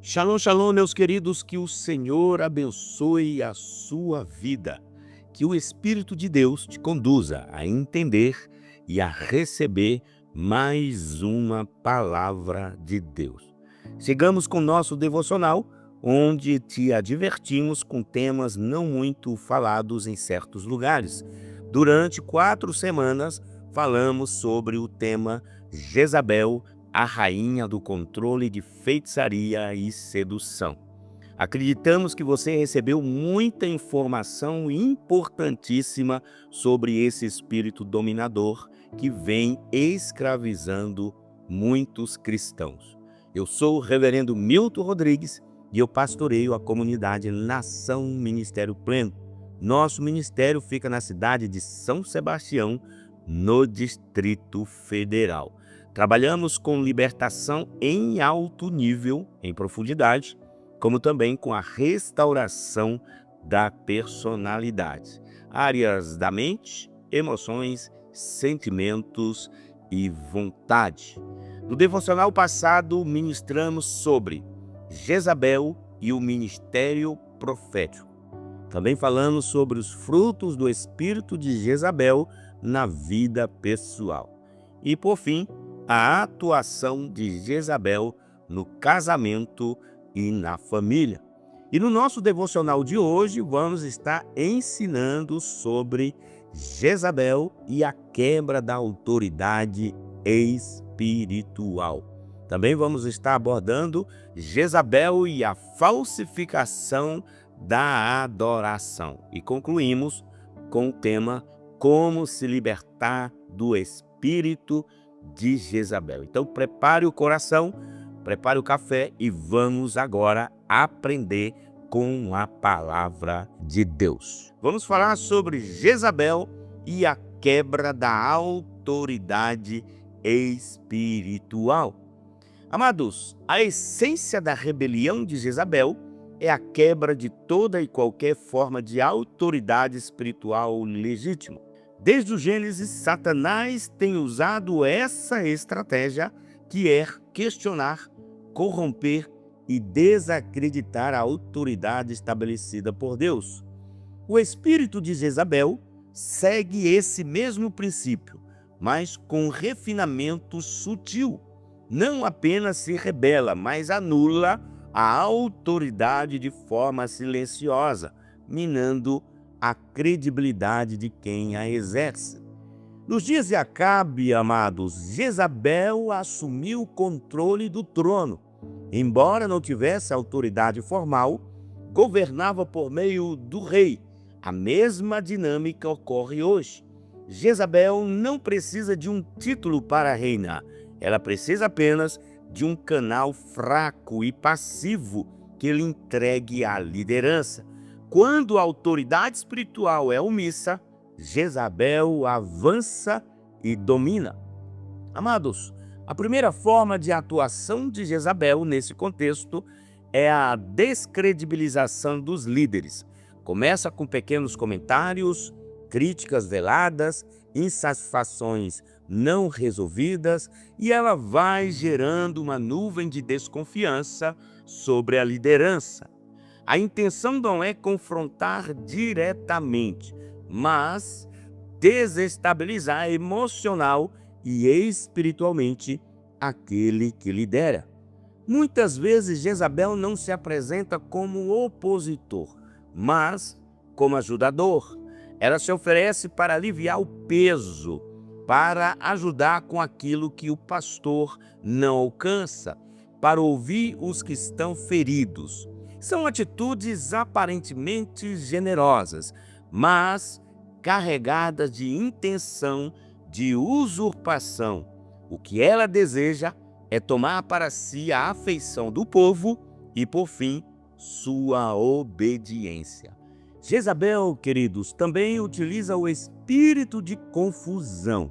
Shalom, shalom, meus queridos, que o Senhor abençoe a sua vida, que o Espírito de Deus te conduza a entender e a receber mais uma palavra de Deus. Chegamos com o nosso devocional, onde te advertimos com temas não muito falados em certos lugares. Durante 4 semanas, falamos sobre o tema Jezabel, a rainha do controle de feitiçaria e sedução. Acreditamos que você recebeu muita informação importantíssima sobre esse espírito dominador que vem escravizando muitos cristãos. Eu sou o reverendo Milton Rodrigues e eu pastoreio a comunidade Nação Ministério Pleno. Nosso ministério fica na cidade de São Sebastião, no Distrito Federal. Trabalhamos com libertação em alto nível, em profundidade, como também com a restauração da personalidade, áreas da mente, emoções, sentimentos e vontade. No devocional passado, ministramos sobre Jezabel e o ministério profético. Também falamos sobre os frutos do espírito de Jezabel na vida pessoal. E, por fim, a atuação de Jezabel no casamento e na família. E no nosso devocional de hoje, vamos estar ensinando sobre Jezabel e a quebra da autoridade espiritual. Também vamos estar abordando Jezabel e a falsificação da adoração. E concluímos com o tema Como se libertar do espírito de Jezabel. Então prepare o coração, prepare o café e vamos agora aprender com a palavra de Deus. Vamos falar sobre Jezabel e a quebra da autoridade espiritual. Amados, a essência da rebelião de Jezabel é a quebra de toda e qualquer forma de autoridade espiritual legítima. Desde o Gênesis, Satanás tem usado essa estratégia, que é questionar, corromper e desacreditar a autoridade estabelecida por Deus. O espírito de Jezabel segue esse mesmo princípio, mas com refinamento sutil. Não apenas se rebela, mas anula a autoridade de forma silenciosa, minando a credibilidade de quem a exerce. Nos dias de Acabe, amados, Jezabel assumiu o controle do trono. Embora não tivesse autoridade formal, governava por meio do rei. A mesma dinâmica ocorre hoje. Jezabel não precisa de um título para reinar. Ela precisa apenas de um canal fraco e passivo que lhe entregue a liderança. Quando a autoridade espiritual é omissa, Jezabel avança e domina. Amados, a primeira forma de atuação de Jezabel nesse contexto é a descredibilização dos líderes. Começa com pequenos comentários, críticas veladas, insatisfações não resolvidas, e ela vai gerando uma nuvem de desconfiança sobre a liderança. A intenção não é confrontar diretamente, mas desestabilizar emocional e espiritualmente aquele que lidera. Muitas vezes Jezabel não se apresenta como opositor, mas como ajudador. Ela se oferece para aliviar o peso, para ajudar com aquilo que o pastor não alcança, para ouvir os que estão feridos. São atitudes aparentemente generosas, mas carregadas de intenção de usurpação. O que ela deseja é tomar para si a afeição do povo e, por fim, sua obediência. Jezabel, queridos, também utiliza o espírito de confusão.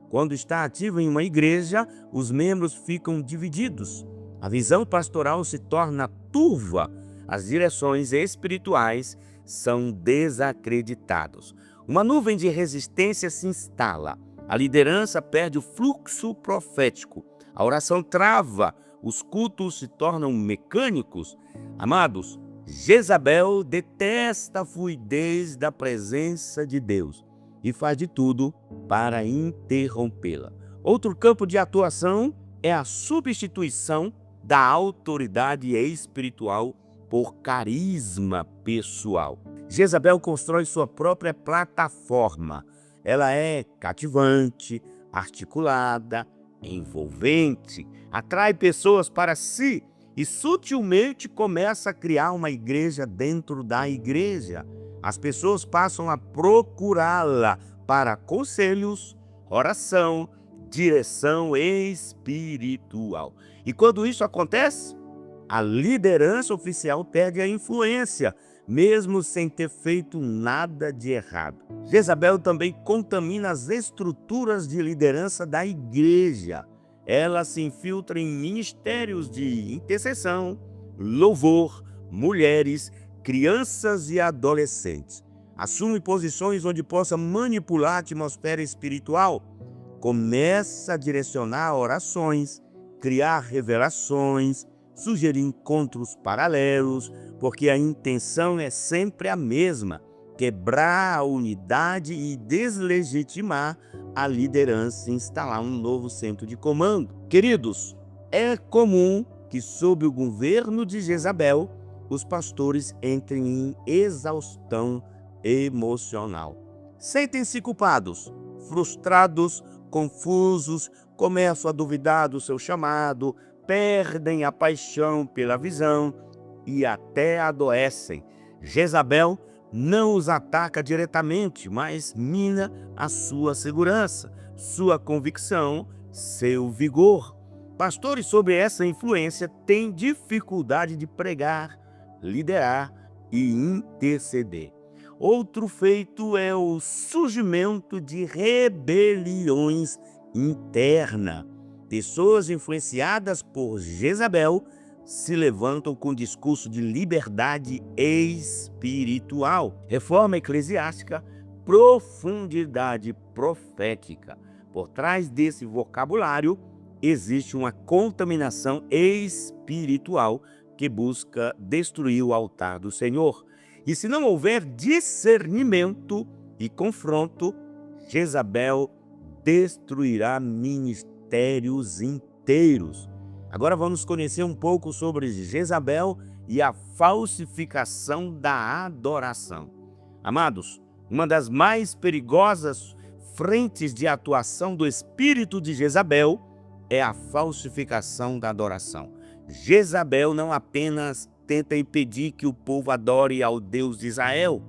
Quando está ativa em uma igreja, os membros ficam divididos. A visão pastoral se torna turva. As direções espirituais são desacreditadas. Uma nuvem de resistência se instala. A liderança perde o fluxo profético. A oração trava os cultos se tornam mecânicos. Amados, Jezabel detesta a fluidez da presença de Deus e faz de tudo para interrompê-la. Outro campo de atuação é a substituição da autoridade espiritual por carisma pessoal. Jezabel constrói sua própria plataforma. Ela é cativante, articulada, envolvente, atrai pessoas para si e sutilmente começa a criar uma igreja dentro da igreja. As pessoas passam a procurá-la para conselhos, oração, direção espiritual. E quando isso acontece, a liderança oficial perde a influência, mesmo sem ter feito nada de errado. Jezabel também contamina as estruturas de liderança da igreja. Ela se infiltra em ministérios de intercessão, louvor, mulheres, crianças e adolescentes. Assume posições onde possa manipular a atmosfera espiritual. Começa a direcionar orações, criar revelações, sugerir encontros paralelos, porque a intenção é sempre a mesma: quebrar a unidade e deslegitimar a liderança e instalar um novo centro de comando. Queridos, é comum que, sob o governo de Jezabel, os pastores entrem em exaustão emocional. Sentem-se culpados, frustrados, confusos, começam a duvidar do seu chamado, perdem a paixão pela visão e até adoecem. Jezabel não os ataca diretamente, mas mina a sua segurança, sua convicção, seu vigor. Pastores sob essa influência têm dificuldade de pregar, liderar e interceder. Outro feito é o surgimento de rebeliões internas. Pessoas influenciadas por Jezabel se levantam com discurso de liberdade espiritual, reforma eclesiástica, profundidade profética. Por trás desse vocabulário existe uma contaminação espiritual que busca destruir o altar do Senhor. E se não houver discernimento e confronto, Jezabel destruirá ministérios inteiros. Agora vamos conhecer um pouco sobre Jezabel e a falsificação da adoração. Amados, uma das mais perigosas frentes de atuação do espírito de Jezabel é a falsificação da adoração. Jezabel não apenas tenta impedir que o povo adore ao Deus de Israel,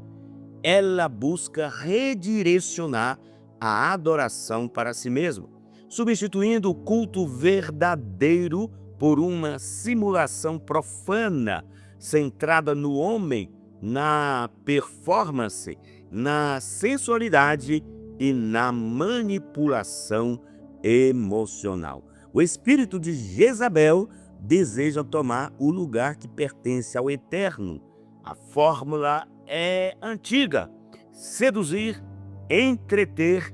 ela busca redirecionar a adoração para si mesma, substituindo o culto verdadeiro por uma simulação profana, centrada no homem, na performance, na sensualidade e na manipulação emocional. O espírito de Jezabel deseja tomar o lugar que pertence ao Eterno. A fórmula é antiga: seduzir, entreter,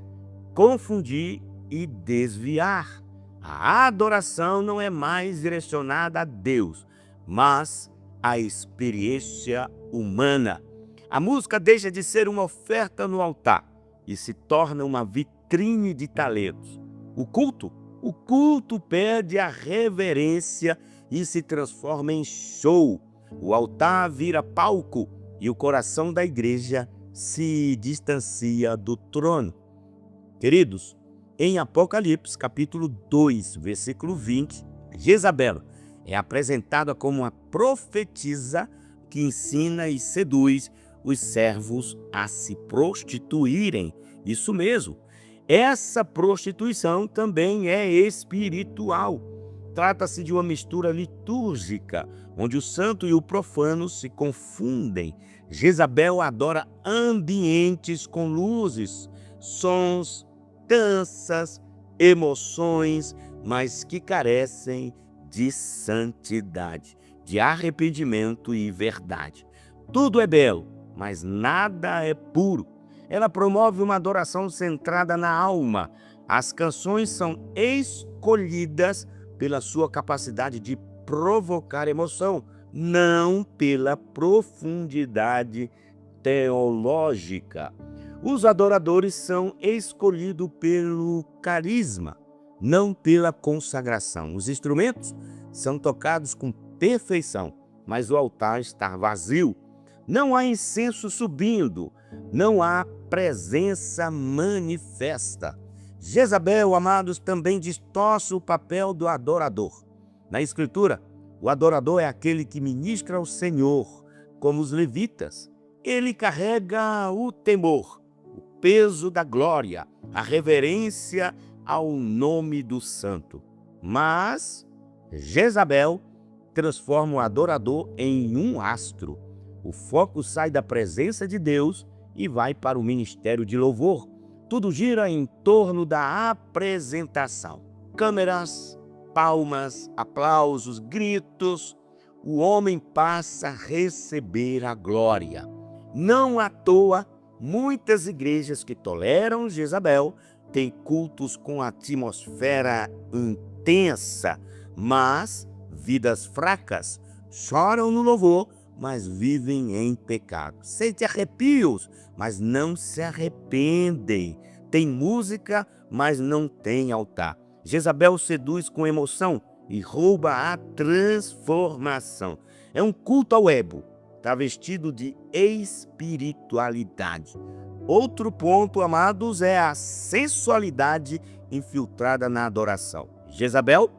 confundir e desviar. A adoração não é mais direcionada a Deus, mas à experiência humana. A música deixa de ser uma oferta no altar e se torna uma vitrine de talentos. O culto perde a reverência e se transforma em show. O altar vira palco e o coração da igreja se distancia do trono. Queridos, em Apocalipse, capítulo 2, versículo 20, Jezabel é apresentada como uma profetisa que ensina e seduz os servos a se prostituírem. Isso mesmo. Essa prostituição também é espiritual. Trata-se de uma mistura litúrgica, onde o santo e o profano se confundem. Jezabel adora ambientes com luzes, sons, danças, emoções, mas que carecem de santidade, de arrependimento e verdade. Tudo é belo, mas nada é puro. Ela promove uma adoração centrada na alma. As canções são escolhidas pela sua capacidade de provocar emoção, não pela profundidade teológica. Os adoradores são escolhidos pelo carisma, não pela consagração. Os instrumentos são tocados com perfeição, mas o altar está vazio. Não há incenso subindo, não há presença manifesta. Jezabel, amados, também distorce o papel do adorador. Na Escritura, o adorador é aquele que ministra ao Senhor, como os levitas. Ele carrega o temor, o peso da glória, a reverência ao nome do santo. Mas Jezabel transforma o adorador em um astro. O foco sai da presença de Deus e vai para o ministério de louvor. Tudo gira em torno da apresentação. Câmeras, palmas, aplausos, gritos. O homem passa a receber a glória. Não à toa, muitas igrejas que toleram Jezabel têm cultos com atmosfera intensa, mas vidas fracas. Choram no louvor, mas vivem em pecado. Sentem arrepios, mas não se arrependem. Tem música, mas não tem altar. Jezabel seduz com emoção e rouba a transformação. É um culto ao ego, travestido de espiritualidade. Outro ponto, amados, é a sensualidade infiltrada na adoração. Jezabel,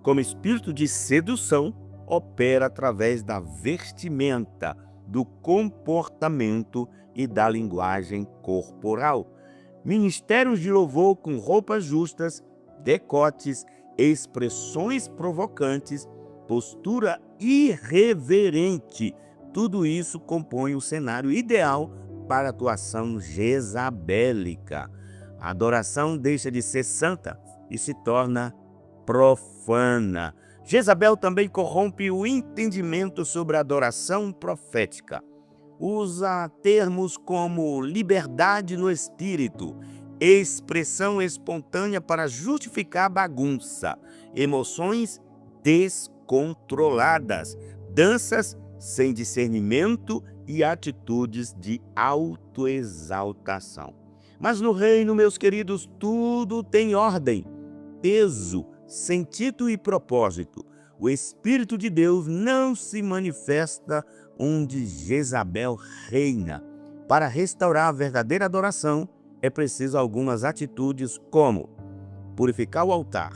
como espírito de sedução, opera através da vestimenta, do comportamento e da linguagem corporal. Ministérios de louvor com roupas justas, decotes, expressões provocantes, postura irreverente. Tudo isso compõe o cenário ideal para a atuação jezabélica. A adoração deixa de ser santa e se torna profana. Jezabel também corrompe o entendimento sobre a adoração profética. Usa termos como liberdade no espírito, expressão espontânea para justificar bagunça, emoções descontroladas, danças sem discernimento e atitudes de autoexaltação. Mas no reino, meus queridos, tudo tem ordem, peso, sentido e propósito. O Espírito de Deus não se manifesta onde Jezabel reina. Para restaurar a verdadeira adoração, é preciso algumas atitudes como purificar o altar.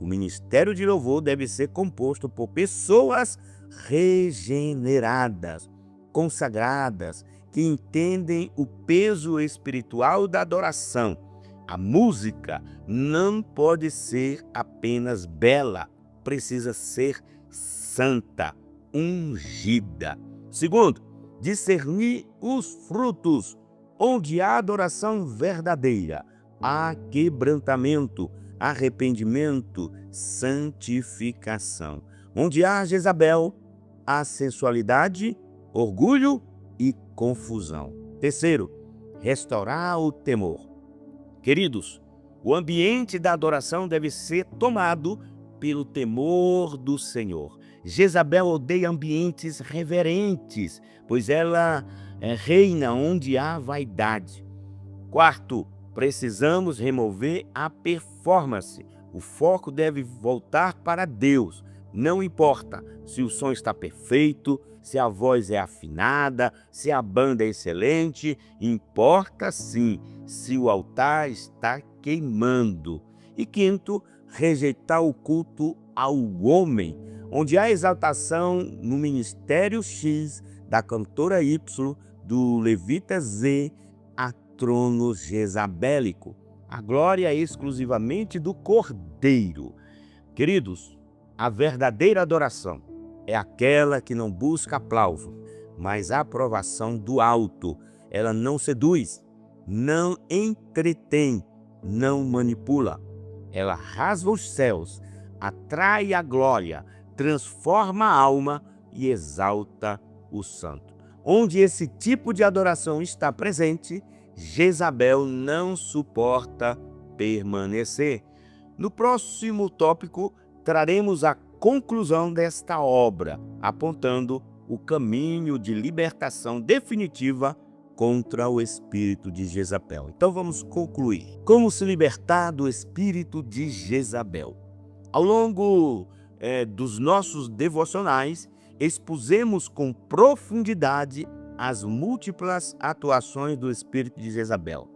O ministério de louvor deve ser composto por pessoas regeneradas, consagradas, que entendem o peso espiritual da adoração. A música não pode ser apenas bela, precisa ser santa, ungida. Segundo, discernir os frutos. Onde há adoração verdadeira, há quebrantamento, arrependimento, santificação. Onde há Jezabel, há sensualidade, orgulho e confusão. Terceiro, restaurar o temor. Queridos, o ambiente da adoração deve ser tomado pelo temor do Senhor. Jezabel odeia ambientes reverentes, pois ela reina onde há vaidade. Quarto, precisamos remover a performance. O foco deve voltar para Deus. Não importa se o som está perfeito, se a voz é afinada, se a banda é excelente, importa sim se o altar está queimando. E quinto, rejeitar o culto ao homem, onde há exaltação no ministério X, da cantora Y, do levita Z, a trono jezabélico. A glória é exclusivamente do Cordeiro. Queridos, a verdadeira adoração é aquela que não busca aplauso, mas a aprovação do alto. Ela não seduz, não entretém, não manipula. Ela rasga os céus, atrai a glória, transforma a alma e exalta o santo. Onde esse tipo de adoração está presente, Jezabel não suporta permanecer. No próximo tópico, traremos a conclusão desta obra, apontando o caminho de libertação definitiva contra o espírito de Jezabel. Então vamos concluir. Como se libertar do espírito de Jezabel? Ao longo dos nossos devocionais, expusemos com profundidade as múltiplas atuações do espírito de Jezabel.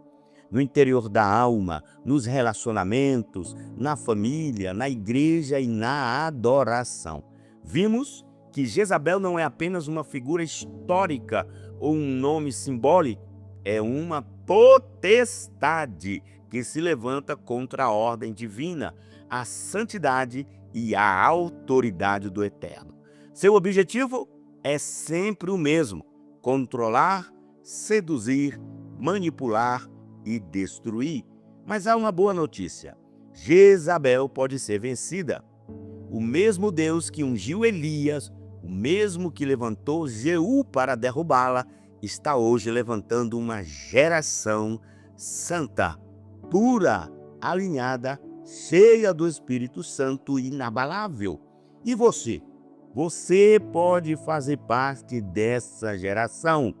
No interior da alma, nos relacionamentos, na família, na igreja e na adoração. Vimos que Jezabel não é apenas uma figura histórica ou um nome simbólico, é uma potestade que se levanta contra a ordem divina, a santidade e a autoridade do Eterno. Seu objetivo é sempre o mesmo: controlar, seduzir, manipular e destruir. Mas há uma boa notícia: Jezabel pode ser vencida. O mesmo Deus que ungiu Elias, o mesmo que levantou Jeú para derrubá-la, está hoje levantando uma geração santa, pura, alinhada, cheia do Espírito Santo, inabalável. E você? Você pode fazer parte dessa geração.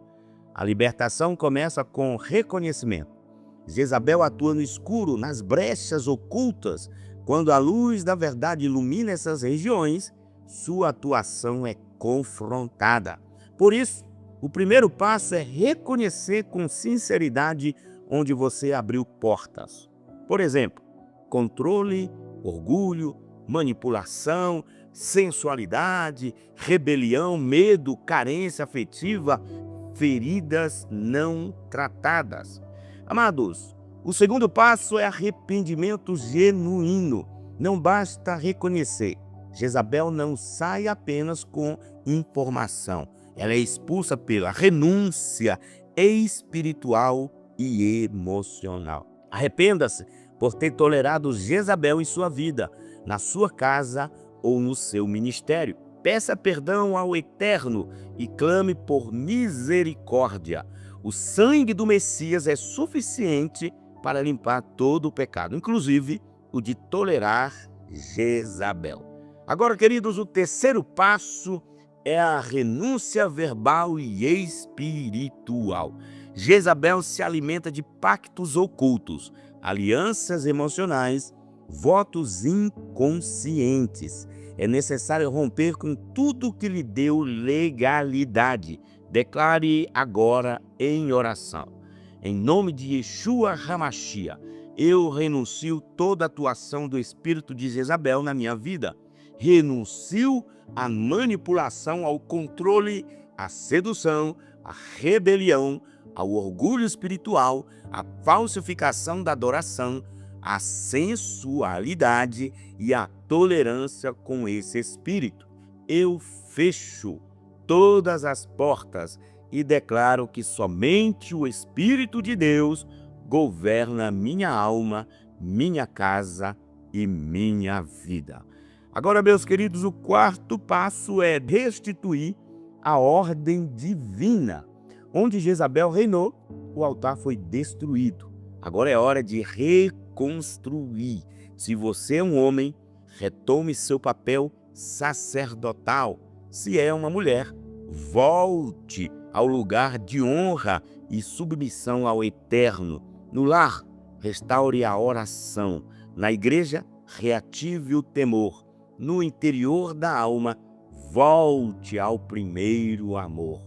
A libertação começa com reconhecimento. Jezabel atua no escuro, nas brechas ocultas. Quando a luz da verdade ilumina essas regiões, sua atuação é confrontada. Por isso, o primeiro passo é reconhecer com sinceridade onde você abriu portas. Por exemplo, controle, orgulho, manipulação, sensualidade, rebelião, medo, carência afetiva, feridas não tratadas. Amados, o segundo passo é arrependimento genuíno. Não basta reconhecer. Jezabel não sai apenas com informação. Ela é expulsa pela renúncia espiritual e emocional. Arrependa-se por ter tolerado Jezabel em sua vida, na sua casa ou no seu ministério. Peça perdão ao Eterno e clame por misericórdia. O sangue do Messias é suficiente para limpar todo o pecado, inclusive o de tolerar Jezabel. Agora, queridos, o terceiro passo é a renúncia verbal e espiritual. Jezabel se alimenta de pactos ocultos, alianças emocionais, votos inconscientes. É necessário romper com tudo que lhe deu legalidade. Declare agora em oração: em nome de Yeshua HaMashiach, eu renuncio toda atuação do espírito de Jezabel na minha vida. Renuncio à manipulação, ao controle, à sedução, à rebelião, ao orgulho espiritual, à falsificação da adoração, à sensualidade e à tolerância com esse espírito. Eu fecho todas as portas e declaro que somente o Espírito de Deus governa minha alma, minha casa e minha vida. Agora, meus queridos, o quarto passo é restituir a ordem divina. Onde Jezabel reinou, o altar foi destruído. Agora é hora de reconstruir. Se você é um homem, retome seu papel sacerdotal. Se é uma mulher, volte ao lugar de honra e submissão ao Eterno. No lar, restaure a oração. Na igreja, reative o temor. No interior da alma, volte ao primeiro amor.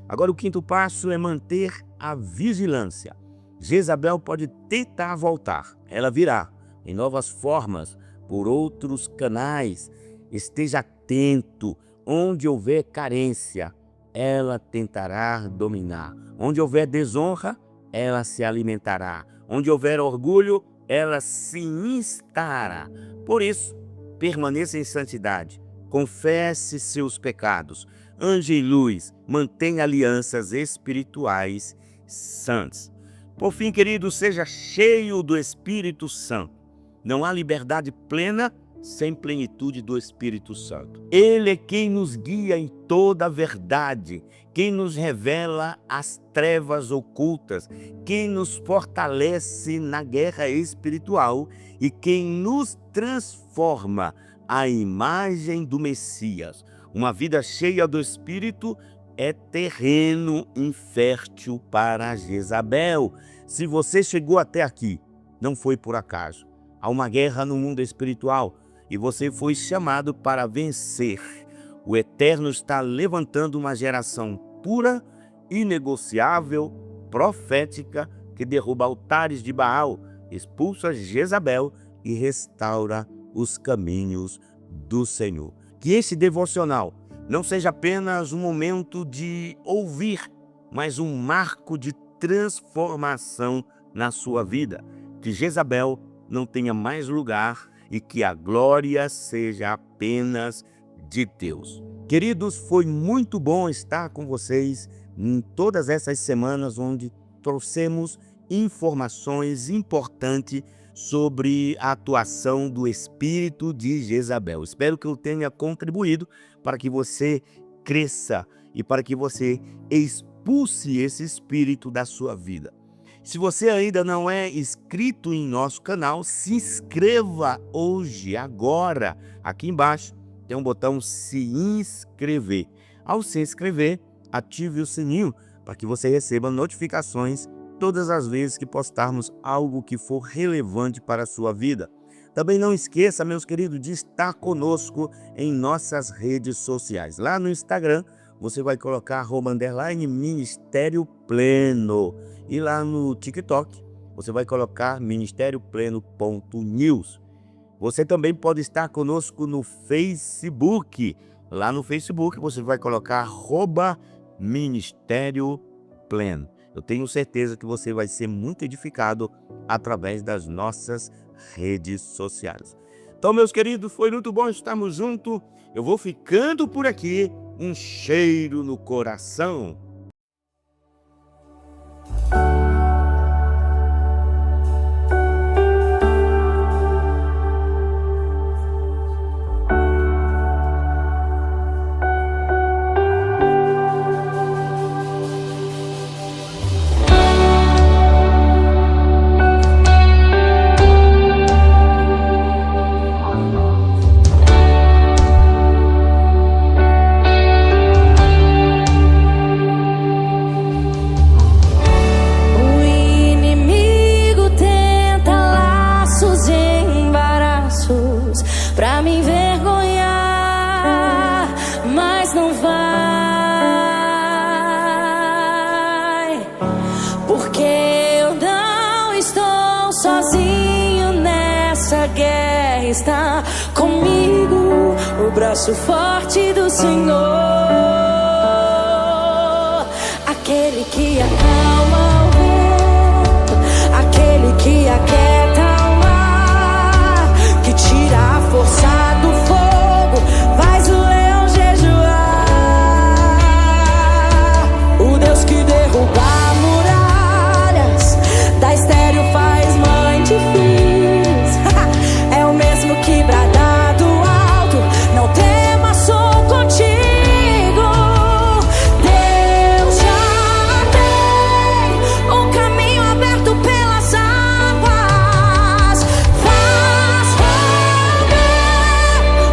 Agora, o quinto passo é manter a vigilância. Jezabel pode tentar voltar. Ela virá em novas formas, por outros canais. Esteja atento. Onde houver carência, ela tentará dominar. Onde houver desonra, ela se alimentará. Onde houver orgulho, ela se instará. Por isso, permaneça em santidade. Confesse seus pecados. Ande em luz. Mantenha alianças espirituais santas. Por fim, querido, seja cheio do Espírito Santo. Não há liberdade plena sem plenitude do Espírito Santo. Ele é quem nos guia em toda a verdade, quem nos revela as trevas ocultas, quem nos fortalece na guerra espiritual e quem nos transforma a imagem do Messias. Uma vida cheia do Espírito é terreno infértil para Jezabel. Se você chegou até aqui, não foi por acaso. Há uma guerra no mundo espiritual e você foi chamado para vencer. O Eterno está levantando uma geração pura, inegociável, profética, que derruba altares de Baal, expulsa Jezabel e restaura os caminhos do Senhor. Que esse devocional não seja apenas um momento de ouvir, mas um marco de transformação na sua vida. Que Jezabel não tenha mais lugar e que a glória seja apenas de Deus. Queridos, foi muito bom estar com vocês em todas essas semanas onde trouxemos informações importantes sobre a atuação do espírito de Jezabel. Espero que eu tenha contribuído para que você cresça e para que você expulse esse espírito da sua vida. Se você ainda não é inscrito em nosso canal, se inscreva hoje, agora. Aqui embaixo tem um botão se inscrever. Ao se inscrever, ative o sininho para que você receba notificações todas as vezes que postarmos algo que for relevante para a sua vida. Também não esqueça, meus queridos, de estar conosco em nossas redes sociais. Lá no Instagram, você vai colocar @Ministério Pleno. E lá no TikTok, você vai colocar ministériopleno.news. Você também pode estar conosco no Facebook. Lá no Facebook, você vai colocar @Ministério Pleno. Eu tenho certeza que você vai ser muito edificado através das nossas redes sociais. Então, meus queridos, foi muito bom estarmos juntos. Eu vou ficando por aqui. Um cheiro no coração. Pra me envergonhar, mas não vai, porque eu não estou sozinho nessa guerra. Está comigo o braço forte do Senhor, aquele que acalma o vento, aquele que aquieta o mar, que tira a força do fogo, faz o leão jejuar. O Deus que derruba muralhas, da estéril faz mãe de filhos. É o mesmo que brada do alto, não tema, sou contigo. Deus já tem um caminho aberto pelas águas, faz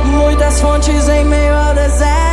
muitas fontes em meio ao deserto.